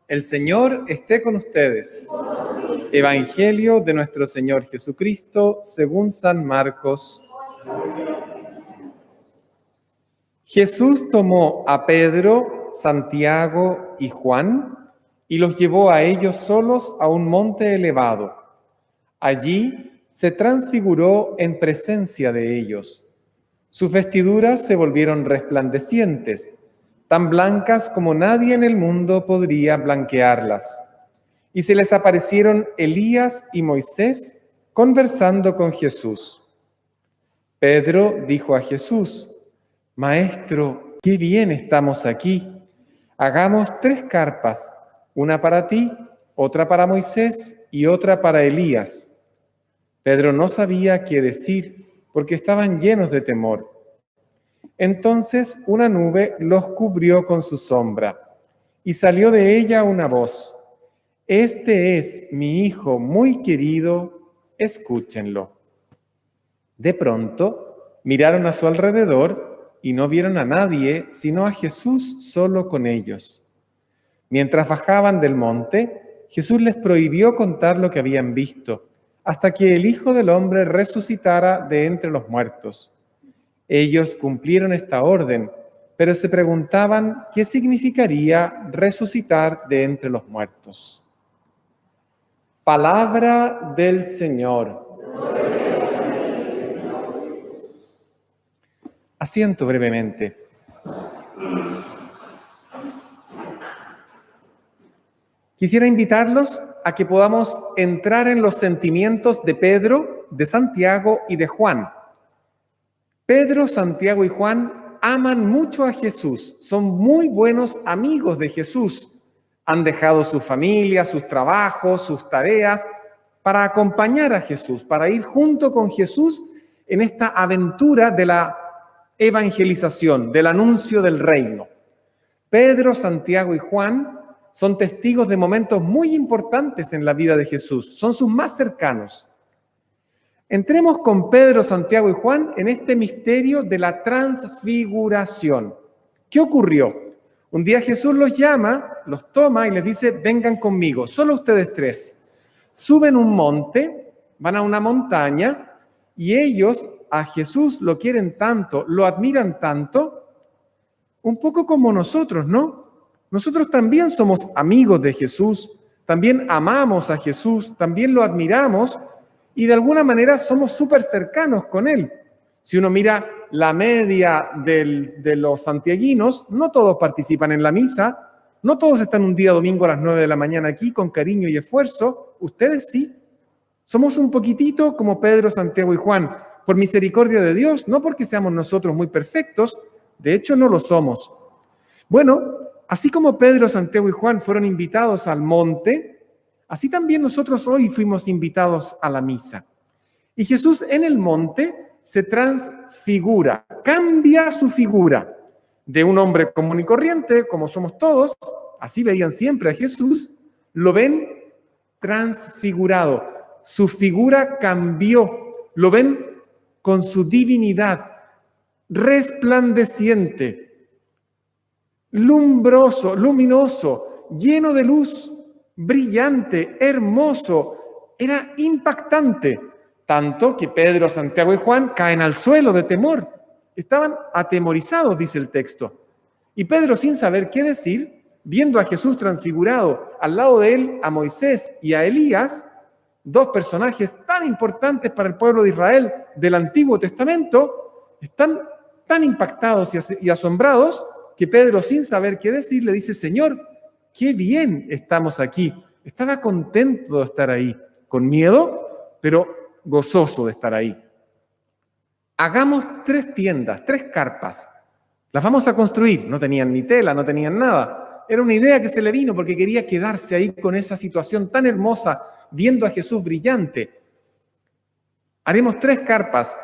El Señor esté con ustedes. Evangelio de nuestro Señor Jesucristo según San Marcos. Jesús tomó a Pedro, Santiago y Juan y los llevó a ellos solos a un monte elevado. Allí se transfiguró en presencia de ellos. Sus vestiduras se volvieron resplandecientes, tan blancas como nadie en el mundo podría blanquearlas. Y se les aparecieron Elías y Moisés conversando con Jesús. Pedro dijo a Jesús: Maestro, qué bien estamos aquí. Hagamos 3 carpas, una para ti, otra para Moisés y otra para Elías. Pedro no sabía qué decir porque estaban llenos de temor. Entonces una nube los cubrió con su sombra y salió de ella una voz: Este es mi Hijo muy querido, escúchenlo. De pronto miraron a su alrededor y no vieron a nadie sino a Jesús solo con ellos. Mientras bajaban del monte, Jesús les prohibió contar lo que habían visto, hasta que el Hijo del Hombre resucitara de entre los muertos. Ellos cumplieron esta orden, pero se preguntaban qué significaría resucitar de entre los muertos. Palabra del Señor. Asiento brevemente. Quisiera invitarlos a que podamos entrar en los sentimientos de Pedro, de Santiago y de Juan. Pedro, Santiago y Juan aman mucho a Jesús, son muy buenos amigos de Jesús. Han dejado su familia, sus trabajos, sus tareas para acompañar a Jesús, para ir junto con Jesús en esta aventura de la evangelización, del anuncio del reino. Pedro, Santiago y Juan son testigos de momentos muy importantes en la vida de Jesús, son sus más cercanos. Entremos con Pedro, Santiago y Juan en este misterio de la transfiguración. ¿Qué ocurrió? Un día Jesús los llama, los toma y les dice: vengan conmigo, solo ustedes 3. Suben un monte, van a una montaña y ellos a Jesús lo quieren tanto, lo admiran tanto, un poco como nosotros, ¿no? Nosotros también somos amigos de Jesús, también amamos a Jesús, también lo admiramos y de alguna manera somos súper cercanos con Él. Si uno mira la media de los santiaguinos, no todos participan en la misa, no todos están un día domingo a las 9 de la mañana aquí con cariño y esfuerzo. Ustedes sí. Somos un poquitito como Pedro, Santiago y Juan, por misericordia de Dios, no porque seamos nosotros muy perfectos, de hecho no lo somos. Bueno, así como Pedro, Santiago y Juan fueron invitados al monte, así también nosotros hoy fuimos invitados a la misa. Y Jesús en el monte se transfigura, cambia su figura de un hombre común y corriente, como somos todos, así veían siempre a Jesús, lo ven transfigurado. Su figura cambió, lo ven con su divinidad, resplandeciente, lumbroso, luminoso, lleno de luz, brillante, hermoso, era impactante, tanto que Pedro, Santiago y Juan caen al suelo de temor. Estaban atemorizados, dice el texto. Y Pedro, sin saber qué decir, viendo a Jesús transfigurado, al lado de él a Moisés y a Elías, 2 personajes tan importantes para el pueblo de Israel del Antiguo Testamento, están tan impactados y asombrados que Pedro, sin saber qué decir, le dice: Señor, qué bien estamos aquí. Estaba contento de estar ahí, con miedo, pero gozoso de estar ahí. Hagamos 3 tiendas, 3 carpas. Las vamos a construir. No tenían ni tela, no tenían nada. Era una idea que se le vino porque quería quedarse ahí con esa situación tan hermosa, viendo a Jesús brillante. Haremos 3 carpas.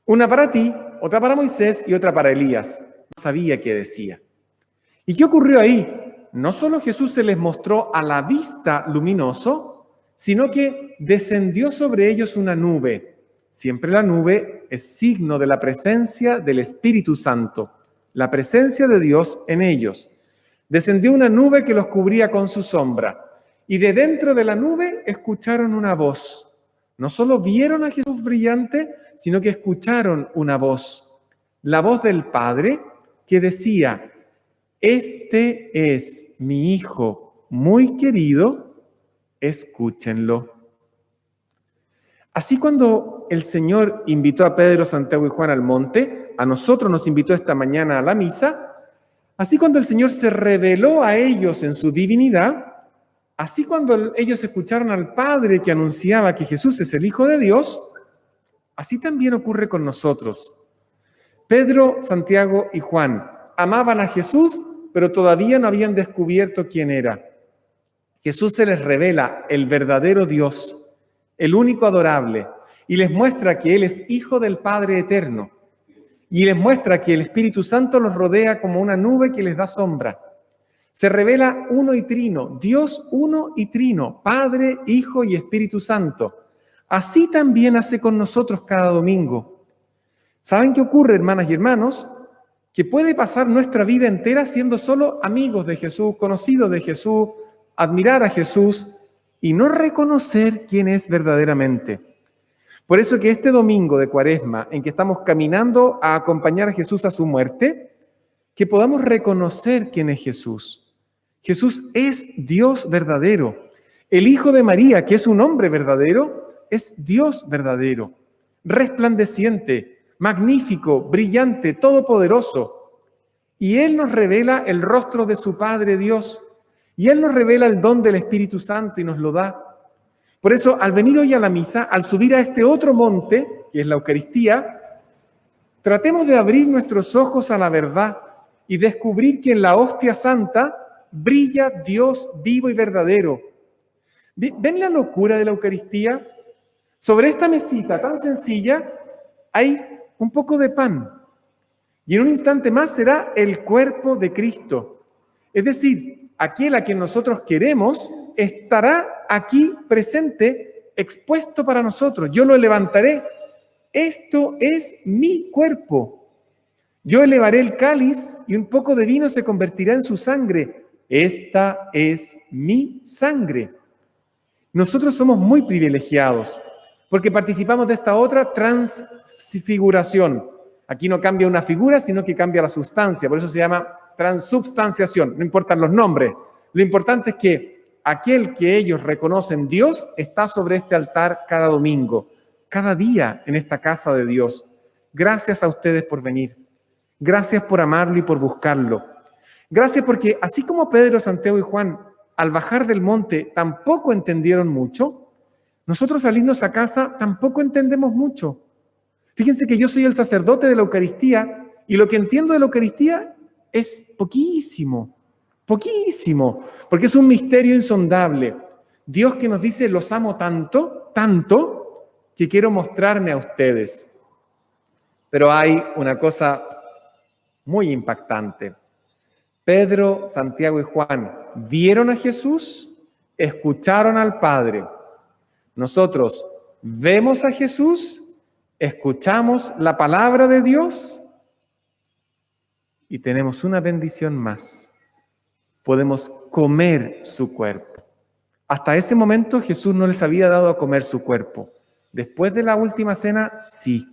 Una para ti, otra para Moisés y otra para Elías. No sabía qué decía. ¿Y qué ocurrió ahí? No solo Jesús se les mostró a la vista luminoso, sino que descendió sobre ellos una nube. Siempre la nube es signo de la presencia del Espíritu Santo, la presencia de Dios en ellos. Descendió una nube que los cubría con su sombra. Y de dentro de la nube escucharon una voz. No solo vieron a Jesús brillante, sino que escucharon una voz. La voz del Padre que decía: este es mi Hijo muy querido, escúchenlo. Así, cuando el Señor invitó a Pedro, Santiago y Juan al monte, a nosotros nos invitó esta mañana a la misa. Así, cuando el Señor se reveló a ellos en su divinidad, así cuando ellos escucharon al Padre que anunciaba que Jesús es el Hijo de Dios, así también ocurre con nosotros. Pedro, Santiago y Juan amaban a Jesús, pero todavía no habían descubierto quién era. Jesús se les revela el verdadero Dios, el único adorable, y les muestra que Él es Hijo del Padre eterno. Y les muestra que el Espíritu Santo los rodea como una nube que les da sombra. Se revela uno y trino, Dios uno y trino, Padre, Hijo y Espíritu Santo. Así también hace con nosotros cada domingo. ¿Saben qué ocurre, hermanas y hermanos? Que puede pasar nuestra vida entera siendo solo amigos de Jesús, conocidos de Jesús, admirar a Jesús y no reconocer quién es verdaderamente. Por eso que este domingo de Cuaresma, en que estamos caminando a acompañar a Jesús a su muerte, que podamos reconocer quién es Jesús. Jesús es Dios verdadero. El Hijo de María, que es un hombre verdadero, es Dios verdadero, resplandeciente, magnífico, brillante, todopoderoso. Y Él nos revela el rostro de su Padre Dios. Y Él nos revela el don del Espíritu Santo y nos lo da. Por eso, al venir hoy a la misa, al subir a este otro monte, que es la Eucaristía, tratemos de abrir nuestros ojos a la verdad y descubrir que en la hostia santa brilla Dios vivo y verdadero. ¿Ven la locura de la Eucaristía? Sobre esta mesita tan sencilla hay un poco de pan. Y en un instante más será el cuerpo de Cristo. Es decir, aquel a quien nosotros queremos estará aquí presente, expuesto para nosotros. Yo lo levantaré. Esto es mi cuerpo. Yo elevaré el cáliz y un poco de vino se convertirá en su sangre. Esta es mi sangre. Nosotros somos muy privilegiados porque participamos de esta otra transfiguración. Aquí no cambia una figura, sino que cambia la sustancia. Por eso se llama transubstanciación. No importan los nombres. Lo importante es que aquel que ellos reconocen Dios está sobre este altar cada domingo, cada día en esta casa de Dios. Gracias a ustedes por venir. Gracias por amarlo y por buscarlo. Gracias porque así como Pedro, Santiago y Juan al bajar del monte tampoco entendieron mucho, nosotros al irnos a casa tampoco entendemos mucho. Fíjense que yo soy el sacerdote de la Eucaristía y lo que entiendo de la Eucaristía es poquísimo, porque es un misterio insondable. Dios que nos dice: los amo tanto, tanto, que quiero mostrarme a ustedes. Pero hay una cosa muy impactante. Pedro, Santiago y Juan vieron a Jesús, escucharon al Padre. Nosotros vemos a Jesús, escuchamos la palabra de Dios y tenemos una bendición más. Podemos comer su cuerpo. Hasta ese momento Jesús no les había dado a comer su cuerpo. Después de la última cena, sí.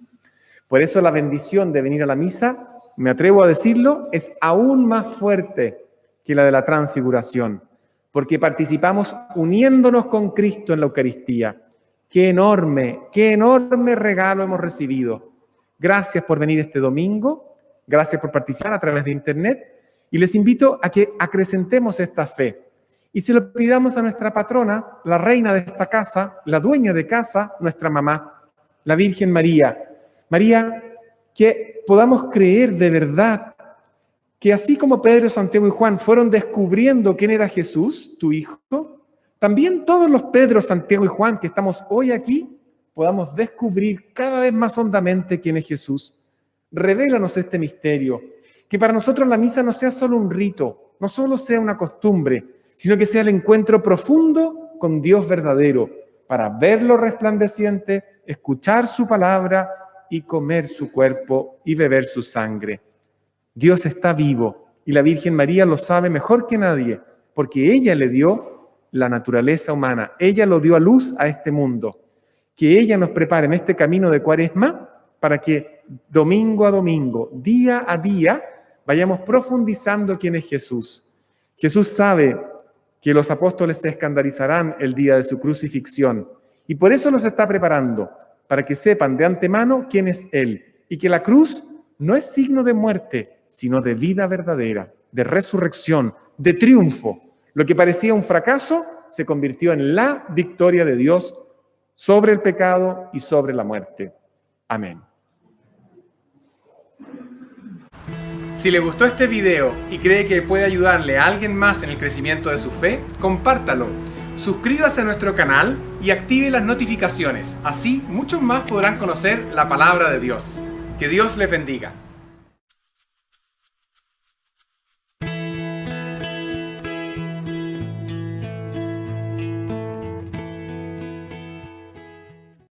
Por eso la bendición de venir a la misa, me atrevo a decirlo, es aún más fuerte que la de la transfiguración, porque participamos uniéndonos con Cristo en la Eucaristía. Qué enorme regalo hemos recibido. Gracias por venir este domingo, gracias por participar a través de internet, y les invito a que acrecentemos esta fe y se lo pidamos a nuestra patrona, la reina de esta casa, la dueña de casa, nuestra mamá, la Virgen María. María, que podamos creer de verdad que así como Pedro, Santiago y Juan fueron descubriendo quién era Jesús, tu Hijo, también todos los Pedro, Santiago y Juan que estamos hoy aquí, podamos descubrir cada vez más hondamente quién es Jesús. Revélanos este misterio, que para nosotros la misa no sea solo un rito, no solo sea una costumbre, sino que sea el encuentro profundo con Dios verdadero, para verlo resplandeciente, escuchar su palabra y comer su cuerpo y beber su sangre. Dios está vivo y la Virgen María lo sabe mejor que nadie, porque ella le dio la naturaleza humana, ella lo dio a luz a este mundo. Que ella nos prepare en este camino de Cuaresma para que domingo a domingo, día a día, vayamos profundizando quién es Jesús. Jesús sabe que los apóstoles se escandalizarán el día de su crucifixión y por eso los está preparando, para que sepan de antemano quién es Él y que la cruz no es signo de muerte, sino de vida verdadera, de resurrección, de triunfo. Lo que parecía un fracaso se convirtió en la victoria de Dios sobre el pecado y sobre la muerte. Amén. Si le gustó este video y cree que puede ayudarle a alguien más en el crecimiento de su fe, compártalo. Suscríbase a nuestro canal y active las notificaciones. Así, muchos más podrán conocer la palabra de Dios. Que Dios les bendiga.